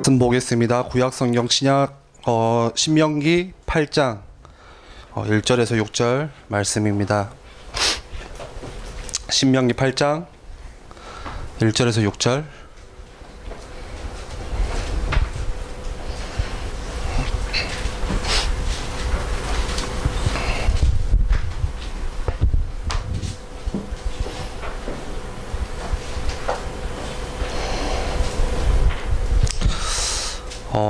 말씀 보겠습니다. 구약성경 신약 신명기 8장 1절에서 6절 말씀입니다. 신명기 8장 1절에서 6절.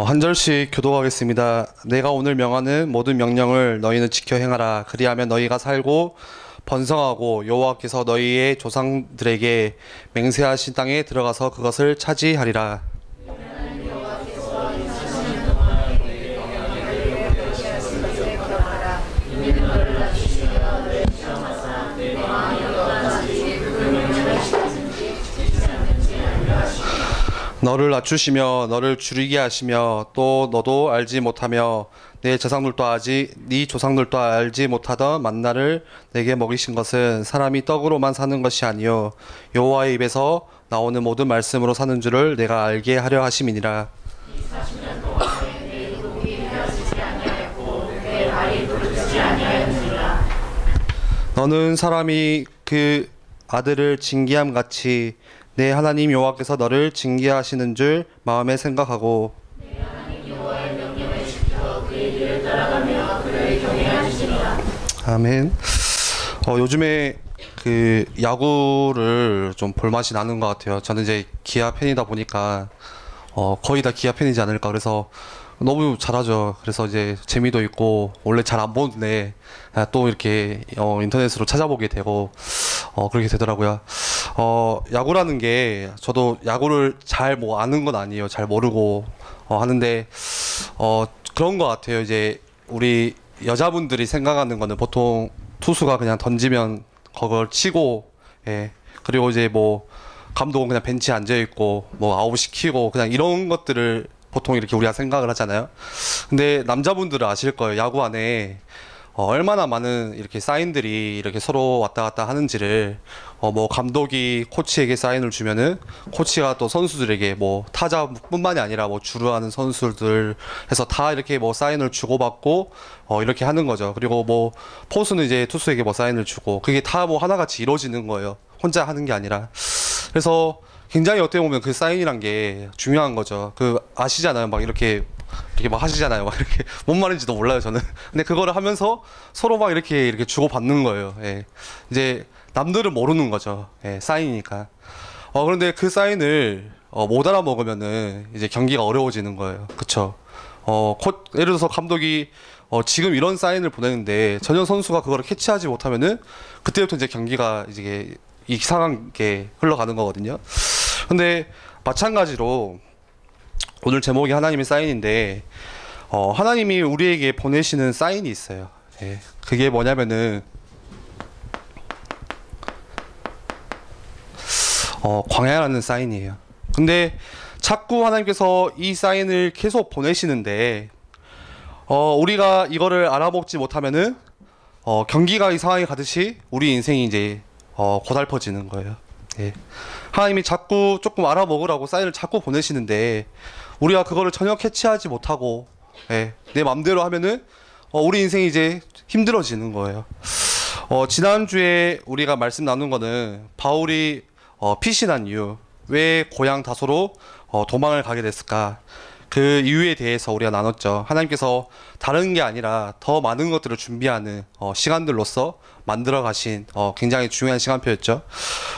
한 절씩 교독하겠습니다. 내가 오늘 명하는 모든 명령을 너희는 지켜 행하라. 그리하면 너희가 살고 번성하고 여호와께서 너희의 조상들에게 맹세하신 땅에 들어가서 그것을 차지하리라. 너를 낮추시며 너를 줄이게 하시며 또 너도 알지 못하며 네 조상들도 알지 못하던 만나를 내게 먹이신 것은 사람이 떡으로만 사는 것이 아니요 여호와의 입에서 나오는 모든 말씀으로 사는 줄을 내가 알게 하려 하심이니라. 너는 사람이 그 아들을 징계함 같이 내 하나님 여호와께서 너를 징계하시는 줄 마음에 생각하고 내 하나님 여호와의 명령을 지켜 그의 길을 따라가며 그를 경외하시리라. 아멘. 요즘에 그 야구를 좀 볼맛이 나는 것 같아요. 저는 이제 기아 팬이다 보니까 거의 다 기아 팬이지 않을까. 그래서 너무 잘하죠. 그래서 이제 재미도 있고 원래 잘 안 보는데 또 이렇게 인터넷으로 찾아보게 되고 그렇게 되더라고요. 야구라는 게 저도 야구를 잘 뭐 아는 건 아니에요. 잘 모르고 하는데 그런 것 같아요. 이제 우리 여자분들이 생각하는 거는 보통 투수가 그냥 던지면 그걸 치고, 예. 그리고 이제 뭐 감독은 그냥 벤치에 앉아 있고 뭐 아웃 시키고 그냥 이런 것들을 보통 이렇게 우리가 생각을 하잖아요. 근데 남자분들은 아실 거예요. 야구 안에 얼마나 많은 이렇게 사인들이 이렇게 서로 왔다 갔다 하는지를 뭐 감독이 코치에게 사인을 주면은 코치가 또 선수들에게 뭐 타자뿐만이 아니라 뭐 주루하는 선수들 해서 다 이렇게 뭐 사인을 주고받고 이렇게 하는 거죠. 그리고 뭐 포수는 이제 투수에게 뭐 사인을 주고 그게 다 뭐 하나같이 이루어지는 거예요. 혼자 하는 게 아니라. 그래서 굉장히 어떻게 보면 그 사인이란 게 중요한 거죠. 그 아시잖아요. 막 이렇게 막 하시잖아요. 막 이렇게 뭔 말인지도 몰라요, 저는. 근데 그거를 하면서 서로 막 이렇게 주고 받는 거예요. 예. 이제 남들은 모르는 거죠. 예, 사인이니까. 그런데 그 사인을 못 알아먹으면은 이제 경기가 어려워지는 거예요. 그쵸? 예를 들어서 감독이 지금 이런 사인을 보내는데 전현 선수가 그거를 캐치하지 못하면은 그때부터 이제 경기가 이제 이상하게 흘러가는 거거든요. 근데 마찬가지로 오늘 제목이 하나님의 사인인데 하나님이 우리에게 보내시는 사인이 있어요. 예, 그게 뭐냐면은 광야라는 사인이에요. 근데 자꾸 하나님께서 이 사인을 계속 보내시는데 우리가 이거를 알아먹지 못하면은 경기가 이상하게 가듯이 우리 인생이 이제 고달퍼지는 거예요. 예. 하나님이 자꾸 조금 알아먹으라고 사인을 자꾸 보내시는데 우리가 그거를 전혀 캐치하지 못하고 예, 내 맘대로 하면은 우리 인생이 이제 힘들어지는 거예요. 지난주에 우리가 말씀 나눈 거는 바울이 피신한 이유, 왜 고향 다소로 도망을 가게 됐을까, 그 이유에 대해서 우리가 나눴죠. 하나님께서 다른 게 아니라 더 많은 것들을 준비하는 시간들로서 만들어 가신 굉장히 중요한 시간표였죠.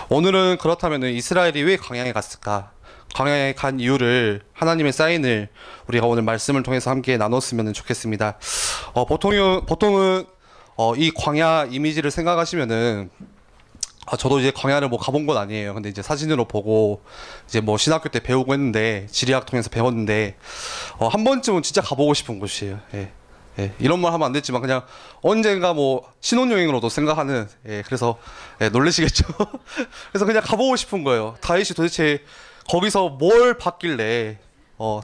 오늘은 그렇다면 이스라엘이 왜 광야에 갔을까, 광야에 간 이유를, 하나님의 사인을 우리가 오늘 말씀을 통해서 함께 나눴으면 좋겠습니다. 보통은 이 광야 이미지를 생각하시면은 저도 이제 광야를 뭐 가본 건 아니에요. 근데 이제 사진으로 보고 이제 뭐 신학교 때 배우고 했는데, 지리학 통해서 배웠는데 한 번쯤은 진짜 가보고 싶은 곳이에요. 예. 예. 이런 말 하면 안 됐지만 그냥 언젠가 뭐 신혼여행으로도 생각하는, 예. 그래서 놀라시겠죠. 그래서 그냥 가보고 싶은 거예요. 다윗이 도대체 거기서 뭘 봤길래,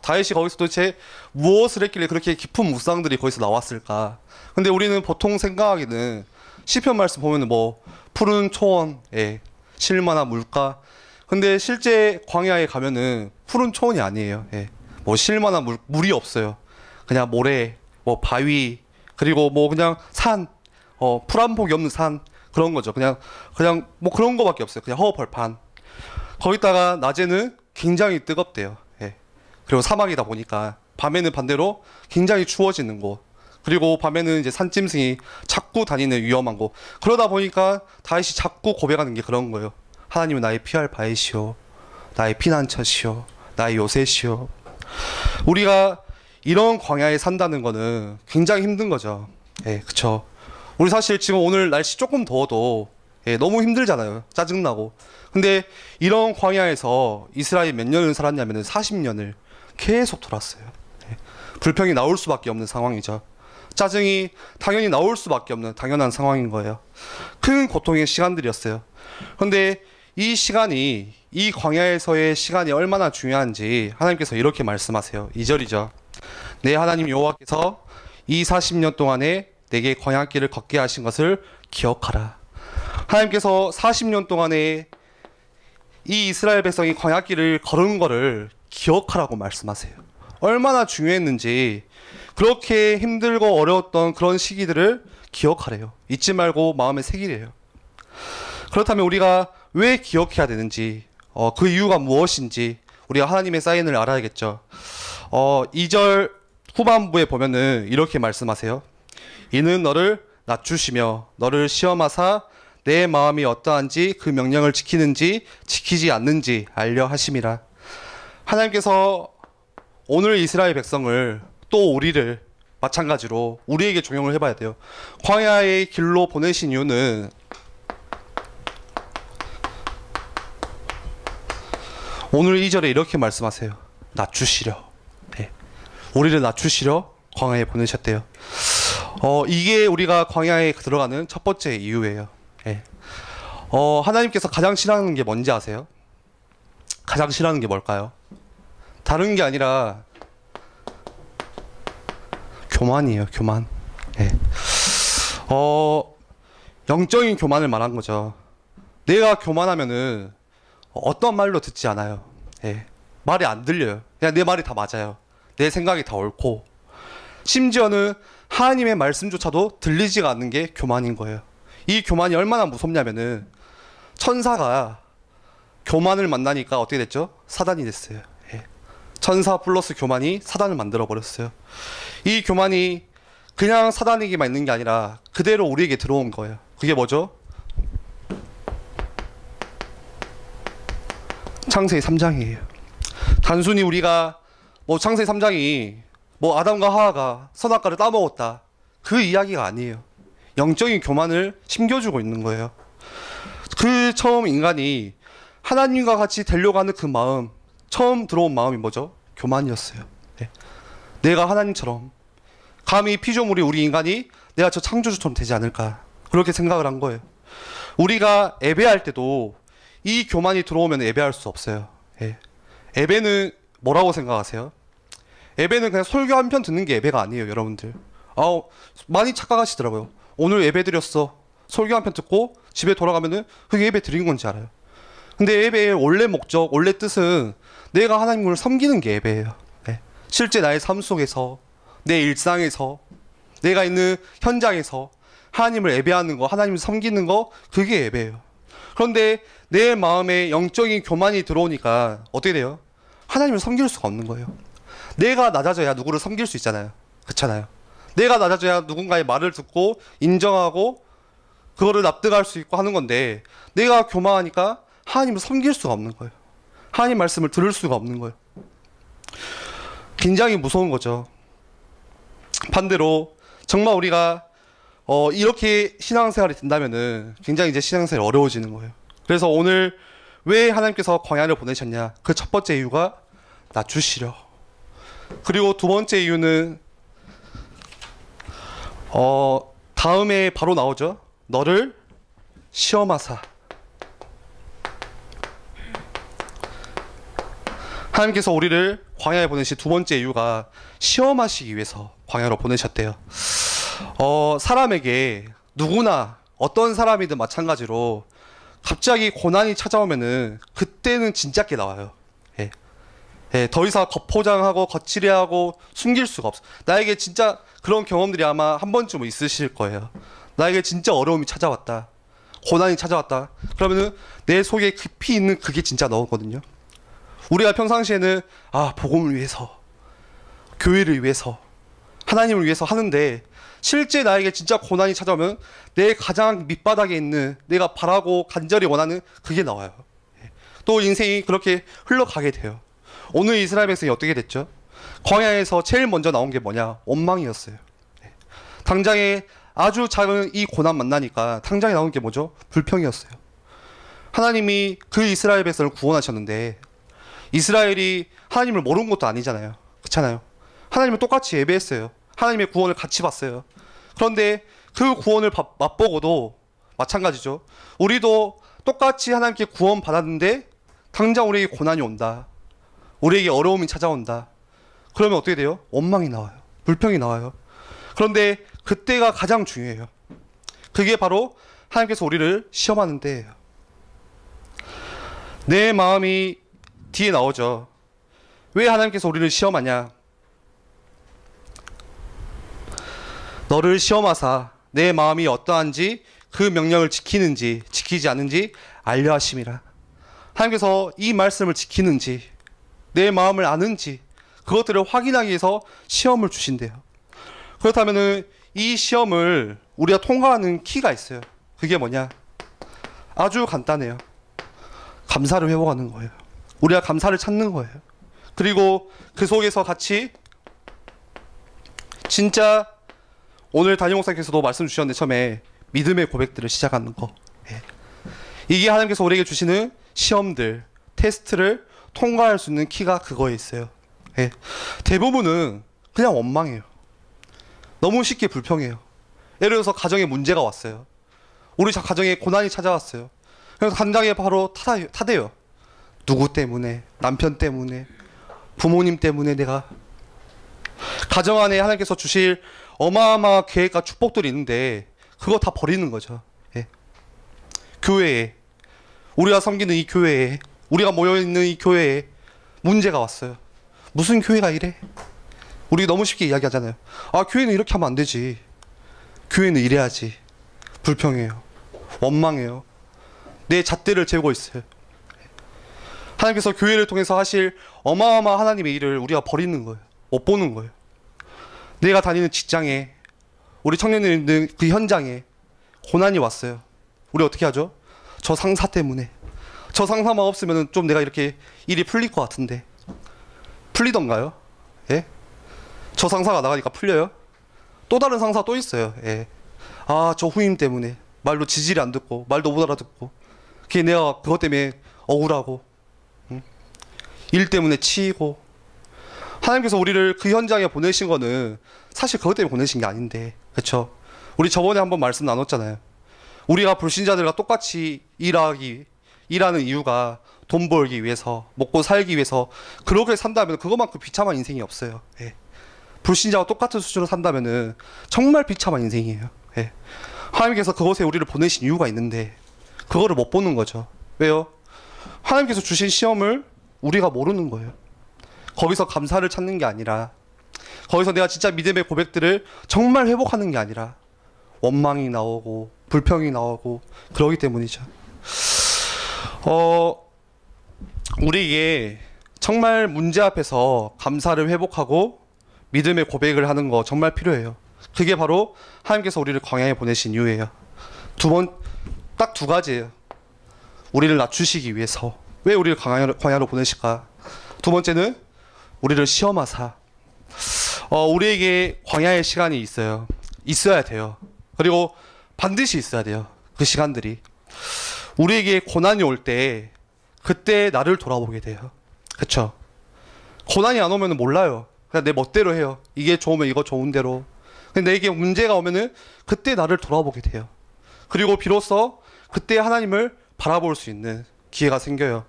다윗이 거기서 도대체 무엇을 했길래 그렇게 깊은 묵상들이 거기서 나왔을까. 근데 우리는 보통 생각하기는 시편 말씀 보면은 뭐 푸른 초원에 쉴만한 물가. 근데 실제 광야에 가면은 푸른 초원이 아니에요. 예. 뭐 실만한 물이 없어요. 그냥 모래, 뭐 바위, 그리고 뭐 그냥 산, 풀 한 폭이 없는 산, 그런 거죠. 그냥 뭐 그런 거밖에 없어요. 그냥 허허벌판. 거기다가 낮에는 굉장히 뜨겁대요. 예. 그리고 사막이다 보니까 밤에는 반대로 굉장히 추워지는 곳. 그리고 밤에는 이제 산짐승이 자꾸 다니는 위험한 곳. 그러다 보니까 다윗이 자꾸 고백하는 게 그런 거예요. 하나님은 나의 피할 바위시오, 나의 피난처시오, 나의 요새시오. 우리가 이런 광야에 산다는 거는 굉장히 힘든 거죠. 예, 그쵸. 우리 사실 지금 오늘 날씨 조금 더워도 너무 힘들잖아요. 짜증나고. 근데 이런 광야에서 이스라엘이 몇 년을 살았냐면 40년을 계속 돌았어요. 불평이 나올 수밖에 없는 상황이죠. 짜증이 당연히 나올 수밖에 없는 당연한 상황인 거예요. 큰 고통의 시간들이었어요. 그런데 이 시간이, 이 광야에서의 시간이 얼마나 중요한지 하나님께서 이렇게 말씀하세요. 2절이죠. 내 하나님 여호와께서 이 40년 동안에 내게 광야길을 걷게 하신 것을 기억하라. 하나님께서 40년 동안에 이 이스라엘 백성이 광야길을 걸은 거를 기억하라고 말씀하세요. 얼마나 중요했는지, 그렇게 힘들고 어려웠던 그런 시기들을 기억하래요. 잊지 말고 마음에 새기래요. 그렇다면 우리가 왜 기억해야 되는지, 그 이유가 무엇인지 우리가 하나님의 사인을 알아야겠죠. 2절 후반부에 보면은 이렇게 말씀하세요. 이는 너를 낮추시며 너를 시험하사 내 마음이 어떠한지 그 명령을 지키는지 지키지 않는지 알려 하심이라. 하나님께서 오늘 이스라엘 백성을, 또 우리를 마찬가지로 우리에게 적용을 해봐야 돼요. 광야의 길로 보내신 이유는 오늘 2절에 이렇게 말씀하세요. 낮추시려. 네. 우리를 낮추시려 광야에 보내셨대요. 이게 우리가 광야에 들어가는 첫 번째 이유예요. 네. 하나님께서 가장 싫어하는 게 뭔지 아세요? 가장 싫어하는 게 뭘까요? 다른 게 아니라 교만이에요. 교만. 네. 영적인 교만을 말한 거죠. 내가 교만하면은 어떤 말도 듣지 않아요. 예. 말이 안 들려요. 그냥 내 말이 다 맞아요. 내 생각이 다 옳고, 심지어는 하나님의 말씀조차도 들리지가 않는 게 교만인 거예요. 이 교만이 얼마나 무섭냐면은 천사가 교만을 만나니까 어떻게 됐죠? 사단이 됐어요. 예. 천사 플러스 교만이 사단을 만들어 버렸어요. 이 교만이 그냥 사단에게만 있는 게 아니라 그대로 우리에게 들어온 거예요. 그게 뭐죠? 창세기 3장이에요. 단순히 우리가 뭐 창세기 3장이 뭐 아담과 하와가 선악과를 따먹었다, 그 이야기가 아니에요. 영적인 교만을 심겨주고 있는 거예요. 그 처음 인간이 하나님과 같이 되려고 하는 그 마음, 처음 들어온 마음이 뭐죠? 교만이었어요. 네. 내가 하나님처럼, 감히 피조물이 우리 인간이 내가 저 창조주처럼 되지 않을까, 그렇게 생각을 한 거예요. 우리가 예배할 때도 이 교만이 들어오면 예배할 수 없어요. 예. 예배는 뭐라고 생각하세요? 예배는 그냥 설교 한 편 듣는 게 예배가 아니에요, 여러분들. 많이 착각하시더라고요. 오늘 예배 드렸어. 설교 한 편 듣고 집에 돌아가면은 그게 예배 드린 건지 알아요. 근데 예배의 원래 목적, 원래 뜻은 내가 하나님을 섬기는 게 예배예요. 예. 실제 나의 삶 속에서, 내 일상에서, 내가 있는 현장에서 하나님을 예배하는 거, 하나님을 섬기는 거, 그게 예배예요. 그런데 내 마음에 영적인 교만이 들어오니까 어떻게 돼요? 하나님을 섬길 수가 없는 거예요. 내가 낮아져야 누구를 섬길 수 있잖아요. 그렇잖아요. 내가 낮아져야 누군가의 말을 듣고 인정하고 그거를 납득할 수 있고 하는 건데, 내가 교만하니까 하나님을 섬길 수가 없는 거예요. 하나님 말씀을 들을 수가 없는 거예요. 굉장히 무서운 거죠. 반대로 정말 우리가 이렇게 신앙생활이 된다면은 굉장히 이제 신앙생활이 어려워지는 거예요. 그래서 오늘 왜 하나님께서 광야를 보내셨냐? 그 첫 번째 이유가 낮추시려. 그리고 두 번째 이유는 다음에 바로 나오죠. 너를 시험하사. 하나님께서 우리를 광야에 보내신 두 번째 이유가 시험하시기 위해서 광야로 보내셨대요. 사람에게, 누구나 어떤 사람이든 마찬가지로 갑자기 고난이 찾아오면은 그때는 진짜 게 나와요. 예. 예, 더 이상 겉포장하고 거칠해하고 숨길 수가 없어. 나에게 진짜 그런 경험들이 아마 한 번쯤은 있으실 거예요. 나에게 진짜 어려움이 찾아왔다. 고난이 찾아왔다. 그러면은 내 속에 깊이 있는 그게 진짜 나오거든요. 우리가 평상시에는 복음을 위해서, 교회를 위해서, 하나님을 위해서 하는데 실제 나에게 진짜 고난이 찾아오면 내 가장 밑바닥에 있는 내가 바라고 간절히 원하는 그게 나와요. 또 인생이 그렇게 흘러가게 돼요. 오늘 이스라엘 백성이 어떻게 됐죠? 광야에서 제일 먼저 나온 게 뭐냐? 원망이었어요. 당장에 아주 작은 이 고난 만나니까 당장에 나온 게 뭐죠? 불평이었어요. 하나님이 그 이스라엘 백성을 구원하셨는데 이스라엘이 하나님을 모르는 것도 아니잖아요. 그렇잖아요. 하나님을 똑같이 예배했어요. 하나님의 구원을 같이 봤어요. 그런데 그 구원을 맛보고도 마찬가지죠. 우리도 똑같이 하나님께 구원 받았는데 당장 우리에게 고난이 온다. 우리에게 어려움이 찾아온다. 그러면 어떻게 돼요? 원망이 나와요. 불평이 나와요. 그런데 그때가 가장 중요해요. 그게 바로 하나님께서 우리를 시험하는 때예요. 내 마음이 뒤에 나오죠. 왜 하나님께서 우리를 시험하냐? 너를 시험하사 내 마음이 어떠한지 그 명령을 지키는지 지키지 않는지 알려 하심이라. 하나님께서 이 말씀을 지키는지 내 마음을 아는지 그것들을 확인하기 위해서 시험을 주신대요. 그렇다면은 이 시험을 우리가 통과하는 키가 있어요. 그게 뭐냐? 아주 간단해요. 감사를 회복하는 거예요. 우리가 감사를 찾는 거예요. 그리고 그 속에서 같이 진짜 오늘 담임 목사님께서도 말씀 주셨는데 처음에 믿음의 고백들을 시작하는 거. 이게 하나님께서 우리에게 주시는 시험들, 테스트를 통과할 수 있는 키가 그거에 있어요. 대부분은 그냥 원망해요. 너무 쉽게 불평해요. 예를 들어서 가정에 문제가 왔어요. 우리 가정에 고난이 찾아왔어요. 그래서 당장에 바로 타대요. 누구 때문에, 남편 때문에, 부모님 때문에 내가. 가정 안에 하나님께서 주실 어마어마한 계획과 축복들이 있는데 그거 다 버리는 거죠. 교회에, 우리가 섬기는 이 교회에, 우리가 모여있는 이 교회에 문제가 왔어요. 무슨 교회가 이래? 우리 너무 쉽게 이야기하잖아요. 교회는 이렇게 하면 안 되지. 교회는 이래야지. 불평해요. 원망해요. 내 잣대를 재고 있어요. 하나님께서 교회를 통해서 하실 어마어마한 하나님의 일을 우리가 버리는 거예요. 못 보는 거예요. 내가 다니는 직장에, 우리 청년들이 있는 그 현장에 고난이 왔어요. 우리 어떻게 하죠? 저 상사 때문에. 저 상사만 없으면 좀 내가 이렇게 일이 풀릴 것 같은데. 풀리던가요? 예? 저 상사가 나가니까 풀려요? 또 다른 상사 또 있어요. 예. 저 후임 때문에 말도 지질이 안 듣고 말도 못 알아듣고 그게 내가 그것 때문에 억울하고 일 때문에 치이고. 하나님께서 우리를 그 현장에 보내신 거는 사실 그것 때문에 보내신 게 아닌데, 그렇죠? 우리 저번에 한번 말씀 나눴잖아요. 우리가 불신자들과 똑같이 일하는 이유가 돈 벌기 위해서, 먹고 살기 위해서. 그렇게 산다면 그것만큼 비참한 인생이 없어요. 불신자와 똑같은 수준으로 산다면은 정말 비참한 인생이에요. 하나님께서 그곳에 우리를 보내신 이유가 있는데 그거를 못 보는 거죠. 왜요? 하나님께서 주신 시험을 우리가 모르는 거예요. 거기서 감사를 찾는 게 아니라, 거기서 내가 진짜 믿음의 고백들을 정말 회복하는 게 아니라 원망이 나오고 불평이 나오고 그러기 때문이죠. 우리에게 정말 문제 앞에서 감사를 회복하고 믿음의 고백을 하는 거 정말 필요해요. 그게 바로 하나님께서 우리를 광야에 보내신 이유예요. 딱 두 가지예요. 우리를 낮추시기 위해서. 왜 우리를 광야로 보내실까? 두 번째는 우리를 시험하사. 우리에게 광야의 시간이 있어요. 있어야 돼요. 그리고 반드시 있어야 돼요. 그 시간들이. 우리에게 고난이 올 때 그때 나를 돌아보게 돼요. 그쵸? 고난이 안 오면 몰라요. 그냥 내 멋대로 해요. 이게 좋으면 이거 좋은 대로. 근데 내게 문제가 오면은 그때 나를 돌아보게 돼요. 그리고 비로소 그때 하나님을 바라볼 수 있는 기회가 생겨요.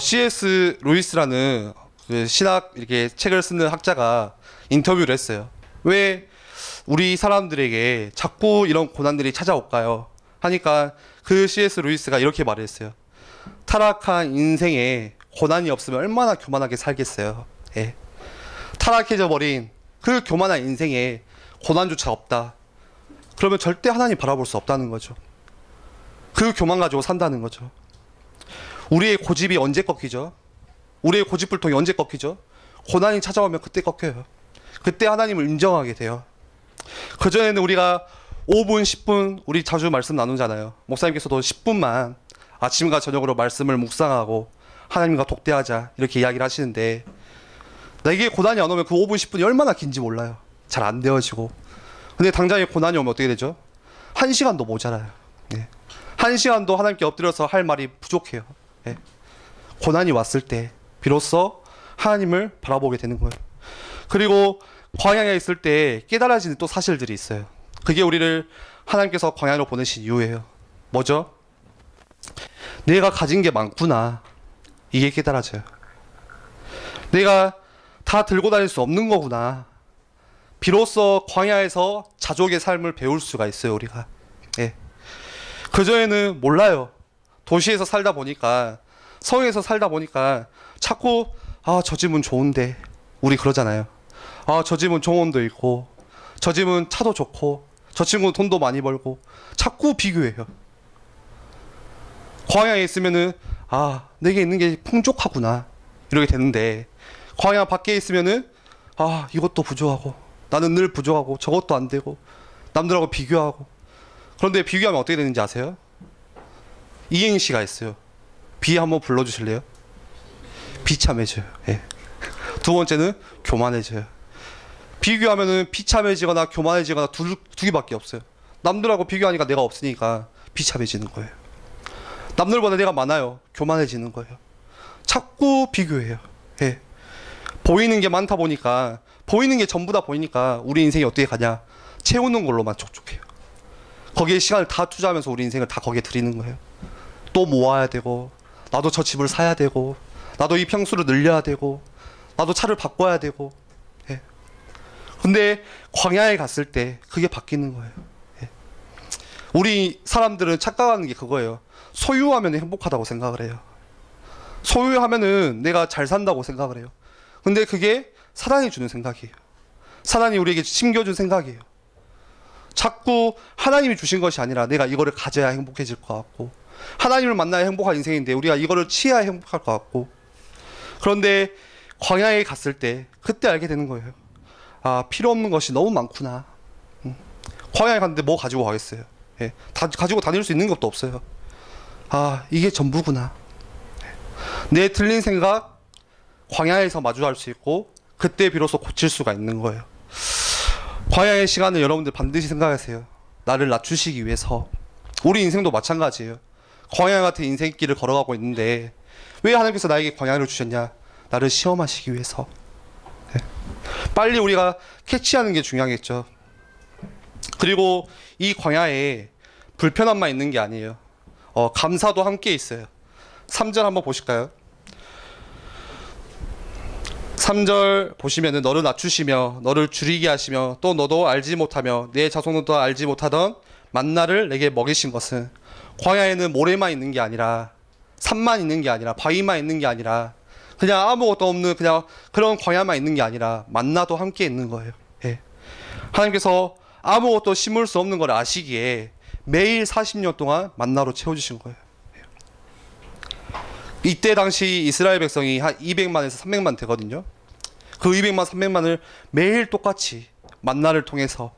C.S. 루이스라는 그 신학 이렇게 책을 쓰는 학자가 인터뷰를 했어요. 왜 우리 사람들에게 자꾸 이런 고난들이 찾아올까요? 하니까 그 C.S. 루이스가 이렇게 말했어요. 타락한 인생에 고난이 없으면 얼마나 교만하게 살겠어요. 예. 타락해져 버린 그 교만한 인생에 고난조차 없다. 그러면 절대 하나님 바라볼 수 없다는 거죠. 그 교만 가지고 산다는 거죠. 우리의 고집이 언제 꺾이죠? 우리의 고집불통이 언제 꺾이죠? 고난이 찾아오면 그때 꺾여요. 그때 하나님을 인정하게 돼요. 그전에는 우리가 5분, 10분 우리 자주 말씀 나누잖아요. 목사님께서도 10분만 아침과 저녁으로 말씀을 묵상하고 하나님과 독대하자 이렇게 이야기를 하시는데, 나에게 고난이 안 오면 그 5분, 10분이 얼마나 긴지 몰라요. 잘 안 되어지고. 근데 당장에 고난이 오면 어떻게 되죠? 1시간도 모자라요. 예. 1시간도 하나님께 엎드려서 할 말이 부족해요. 예. 고난이 왔을 때 비로소 하나님을 바라보게 되는 거예요. 그리고 광야에 있을 때 깨달아지는 또 사실들이 있어요. 그게 우리를 하나님께서 광야로 보내신 이유예요. 뭐죠? 내가 가진 게 많구나. 이게 깨달아져요. 내가 다 들고 다닐 수 없는 거구나. 비로소 광야에서 자족의 삶을 배울 수가 있어요, 우리가. 예. 그전에는 몰라요. 도시에서 살다 보니까, 성에서 살다 보니까 자꾸 저 집은 좋은데, 우리 그러잖아요. 저 집은 정원도 있고, 저 집은 차도 좋고, 저 친구는 돈도 많이 벌고, 자꾸 비교해요. 광야에 있으면은 내게 있는 게 풍족하구나 이렇게 되는데, 광야 밖에 있으면은 이것도 부족하고, 나는 늘 부족하고, 저것도 안 되고, 남들하고 비교하고. 그런데 비교하면 어떻게 되는지 아세요? 이행시가 있어요. 비 한번 불러주실래요? 비참해져요. 예. 두 번째는 교만해져요. 비교하면은 비참해지거나 교만해지거나 두 개밖에 없어요. 남들하고 비교하니까 내가 없으니까 비참해지는 거예요. 남들보다 내가 많아요. 교만해지는 거예요. 자꾸 비교해요. 예. 보이는 게 많다 보니까, 보이는 게 전부다 보이니까 우리 인생이 어떻게 가냐? 채우는 걸로만 촉촉해요. 거기에 시간을 다 투자하면서 우리 인생을 다 거기에 드리는 거예요. 또 모아야 되고, 나도 저 집을 사야 되고, 나도 이 평수를 늘려야 되고, 나도 차를 바꿔야 되고. 예. 근데 광야에 갔을 때 그게 바뀌는 거예요. 예. 우리 사람들은 착각하는 게 그거예요. 소유하면 행복하다고 생각을 해요. 소유하면은 내가 잘 산다고 생각을 해요. 근데 그게 사단이 주는 생각이에요. 사단이 우리에게 심겨준 생각이에요. 자꾸 하나님이 주신 것이 아니라 내가 이거를 가져야 행복해질 것 같고, 하나님을 만나야 행복한 인생인데 우리가 이거를 취해야 행복할 것 같고. 그런데 광야에 갔을 때 그때 알게 되는 거예요. 필요 없는 것이 너무 많구나. 광야에 갔는데 뭐 가지고 가겠어요? 예. 다 가지고 다닐 수 있는 것도 없어요. 이게 전부구나. 내 틀린 생각 광야에서 마주할 수 있고, 그때 비로소 고칠 수가 있는 거예요. 광야의 시간을 여러분들 반드시 생각하세요. 나를 낮추시기 위해서. 우리 인생도 마찬가지예요. 광야 같은 인생길을 걸어가고 있는데 왜 하나님께서 나에게 광야를 주셨냐? 나를 시험하시기 위해서. 네. 빨리 우리가 캐치하는 게 중요하겠죠. 그리고 이 광야에 불편함만 있는 게 아니에요. 감사도 함께 있어요. 3절 한번 보실까요? 3절 보시면은 너를 낮추시며 너를 줄이게 하시며 또 너도 알지 못하며 내 자손도 알지 못하던 만나를 내게 먹이신 것은, 광야에는 모래만 있는 게 아니라, 산만 있는 게 아니라, 바위만 있는 게 아니라, 그냥 아무것도 없는 그냥 그런 광야만 있는 게 아니라 만나도 함께 있는 거예요. 예. 하나님께서 아무것도 심을 수 없는 걸 아시기에 매일 40년 동안 만나로 채워주신 거예요. 이때 당시 이스라엘 백성이 한 200만에서 300만 되거든요. 그 200만, 300만을 매일 똑같이 만나를 통해서,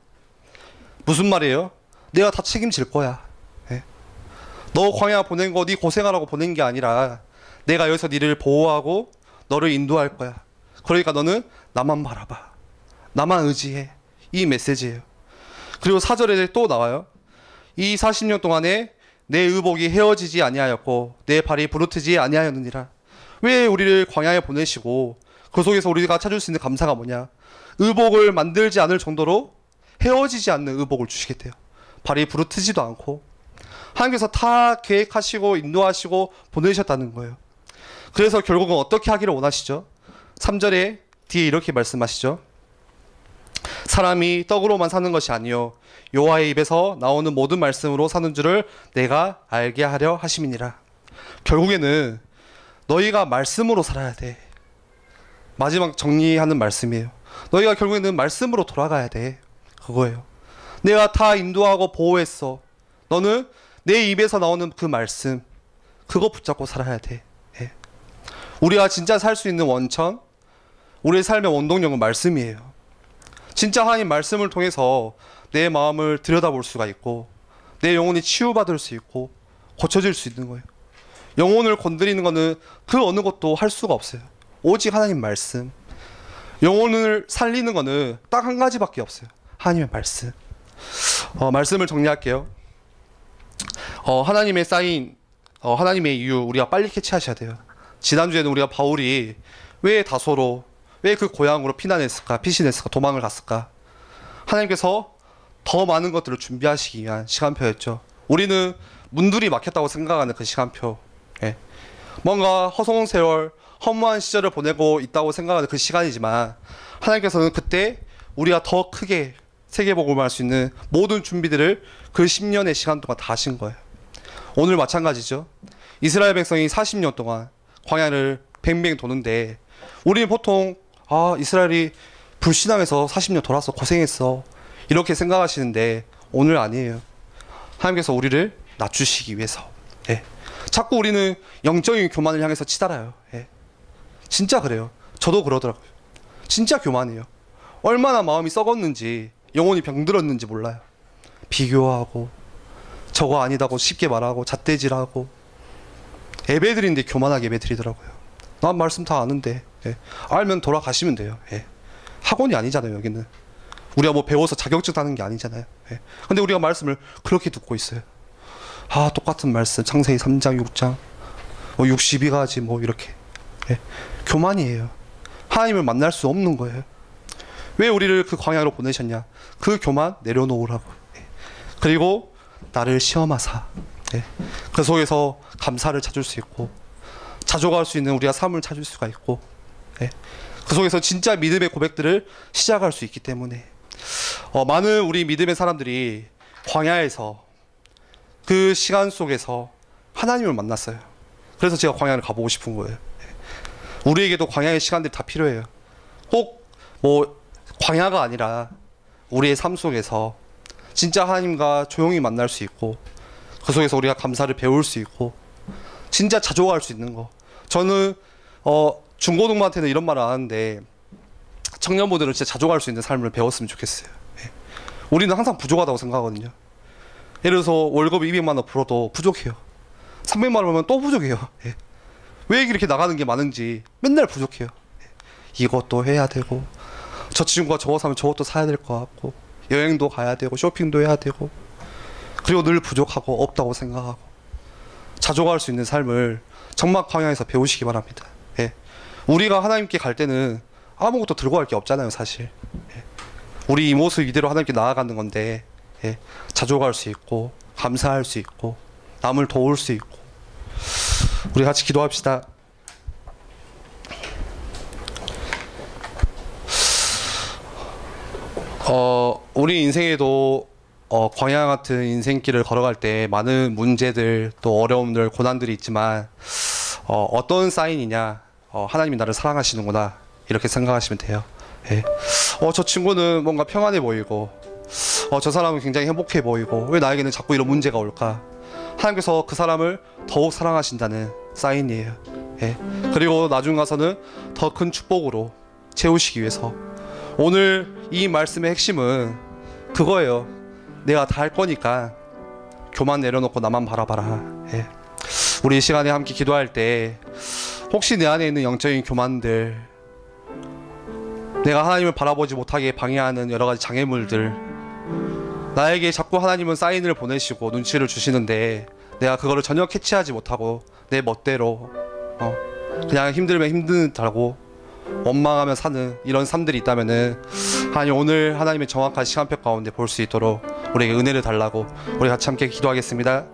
무슨 말이에요? 내가 다 책임질 거야. 예. 너 광야 보낸 거 네 고생하라고 보낸 게 아니라 내가 여기서 니를 보호하고 너를 인도할 거야. 그러니까 너는 나만 바라봐. 나만 의지해. 이 메시지예요. 그리고 4절에 또 나와요. 이 40년 동안에 내 의복이 헤어지지 아니하였고 내 발이 부르트지 아니하였느니라. 왜 우리를 광야에 보내시고 그 속에서 우리가 찾을 수 있는 감사가 뭐냐? 의복을 만들지 않을 정도로 헤어지지 않는 의복을 주시겠대요. 발이 부르트지도 않고. 하나님께서 다 계획하시고 인도하시고 보내셨다는 거예요. 그래서 결국은 어떻게 하기를 원하시죠? 3절에 뒤에 이렇게 말씀하시죠. 사람이 떡으로만 사는 것이 아니요 여호와의 입에서 나오는 모든 말씀으로 사는 줄을 내가 알게 하려 하심이니라. 결국에는 너희가 말씀으로 살아야 돼. 마지막 정리하는 말씀이에요. 너희가 결국에는 말씀으로 돌아가야 돼. 그거예요. 내가 다 인도하고 보호했어. 너는 내 입에서 나오는 그 말씀, 그거 붙잡고 살아야 돼. 예. 우리가 진짜 살 수 있는 원천, 우리의 삶의 원동력은 말씀이에요. 진짜 하나님 말씀을 통해서 내 마음을 들여다볼 수가 있고, 내 영혼이 치유받을 수 있고 고쳐질 수 있는 거예요. 영혼을 건드리는 거는 그 어느 것도 할 수가 없어요. 오직 하나님 말씀. 영혼을 살리는 거는 딱 한 가지밖에 없어요. 하나님의 말씀. 말씀을 정리할게요. 하나님의 사인, 하나님의 이유 우리가 빨리 캐치하셔야 돼요. 지난주에는 우리가 바울이 왜 다소로, 왜 그 고향으로 피신했을까, 도망을 갔을까. 하나님께서 더 많은 것들을 준비하시기 위한 시간표였죠. 우리는 문들이 막혔다고 생각하는 그 시간표. 예. 뭔가 허송한 세월, 허무한 시절을 보내고 있다고 생각하는 그 시간이지만, 하나님께서는 그때 우리가 더 크게 세계복음을 수 있는 모든 준비들을 그 10년의 시간 동안 다 하신 거예요. 오늘 마찬가지죠. 이스라엘 백성이 40년 동안 광야를 뱅뱅 도는데, 우리는 보통 이스라엘이 불신앙해서 40년 돌아서 고생했어, 이렇게 생각하시는데, 오늘 아니에요. 하나님께서 우리를 낮추시기 위해서. 예. 자꾸 우리는 영적인 교만을 향해서 치달아요. 예. 진짜 그래요. 저도 그러더라고요. 진짜 교만해요. 얼마나 마음이 썩었는지, 영혼이 병들었는지 몰라요. 비교하고, 저거 아니다고 쉽게 말하고, 잣대질하고. 예배드리는데 교만하게 예배드리더라고요. 난 말씀 다 아는데. 예. 알면 돌아가시면 돼요. 예. 학원이 아니잖아요, 여기는. 우리가 뭐 배워서 자격증 따는 게 아니잖아요. 예. 근데 우리가 말씀을 그렇게 듣고 있어요. 똑같은 말씀, 창세기 3장, 6장, 62가지 이렇게. 예. 교만이에요. 하나님을 만날 수 없는 거예요. 왜 우리를 그 광야로 보내셨냐? 그 교만 내려놓으라고. 예. 그리고 나를 시험하사. 예. 그 속에서 감사를 찾을 수 있고, 자족할 수 있는 우리가 삶을 찾을 수가 있고, 예. 그 속에서 진짜 믿음의 고백들을 시작할 수 있기 때문에, 많은 우리 믿음의 사람들이 광야에서, 그 시간 속에서 하나님을 만났어요. 그래서 제가 광야를 가보고 싶은 거예요. 예. 우리에게도 광야의 시간들이 다 필요해요. 꼭 광야가 아니라 우리의 삶 속에서 진짜 하나님과 조용히 만날 수 있고, 그 속에서 우리가 감사를 배울 수 있고, 진짜 자족할 수 있는 거. 저는 중고등부한테는 이런 말을 안 하는데, 청년부들은 진짜 자족할 수 있는 삶을 배웠으면 좋겠어요. 예. 우리는 항상 부족하다고 생각하거든요. 예를 들어서 월급이 200만 원 벌어도 부족해요. 300만 원 벌면 또 부족해요. 예. 왜 이렇게 나가는 게 많은지 맨날 부족해요. 예. 이것도 해야 되고, 저 친구가 저거 사면 저것도 사야 될 것 같고, 여행도 가야 되고, 쇼핑도 해야 되고, 그리고 늘 부족하고 없다고 생각하고. 자족할 수 있는 삶을 정말 광야에서 배우시기 바랍니다. 예. 우리가 하나님께 갈 때는 아무것도 들고 갈 게 없잖아요, 사실. 예. 우리 이 모습 이대로 하나님께 나아가는 건데, 예. 자족할 수 있고, 감사할 수 있고, 남을 도울 수 있고. 우리 같이 기도합시다. 우리 인생에도 광야 같은 인생길을 걸어갈 때 많은 문제들, 또 어려움들, 고난들이 있지만, 어떤 사인이냐, 하나님이 나를 사랑하시는구나, 이렇게 생각하시면 돼요. 예. 저 친구는 뭔가 평안해 보이고, 저 사람은 굉장히 행복해 보이고, 왜 나에게는 자꾸 이런 문제가 올까? 하나님께서 그 사람을 더욱 사랑하신다는 사인이에요. 예. 그리고 나중 가서는 더 큰 축복으로 채우시기 위해서, 오늘 이 말씀의 핵심은 그거예요. 내가 다 할 거니까 교만 내려놓고 나만 바라봐라. 예. 우리 이 시간에 함께 기도할 때, 혹시 내 안에 있는 영적인 교만들, 내가 하나님을 바라보지 못하게 방해하는 여러 가지 장애물들, 나에게 자꾸 하나님은 사인을 보내시고 눈치를 주시는데 내가 그거를 전혀 캐치하지 못하고 내 멋대로 그냥 힘들면 힘들다고 원망하며 사는 이런 삶들이 있다면은, 하나님 오늘 하나님의 정확한 시간표 가운데 볼 수 있도록 우리에게 은혜를 달라고 우리 같이 함께 기도하겠습니다.